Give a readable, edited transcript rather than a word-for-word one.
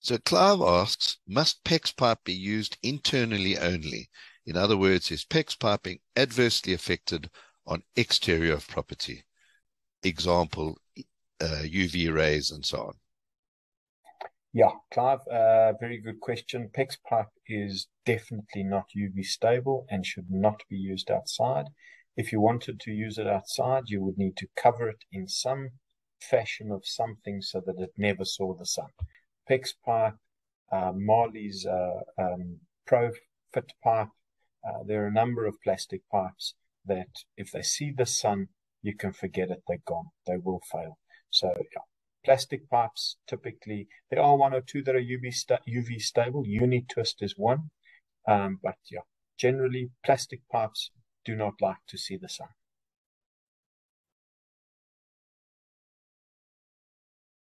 So Clive asks, must PEX pipe be used internally only? In other words, is PEX piping adversely affected on exterior of property? Example, UV rays and so on. Yeah, Clive, very good question. PEX pipe is definitely not UV stable and should not be used outside. If you wanted to use it outside, you would need to cover it in some fashion of something so that it never saw the sun. PEX pipe, Marley's Pro Fit pipe, there are a number of plastic pipes that if they see the sun, you can forget it, they're gone. They will fail. So, yeah. Plastic pipes, typically, there are one or two that are UV stable. Uni Twist is one. But yeah, generally, plastic pipes do not like to see the sun.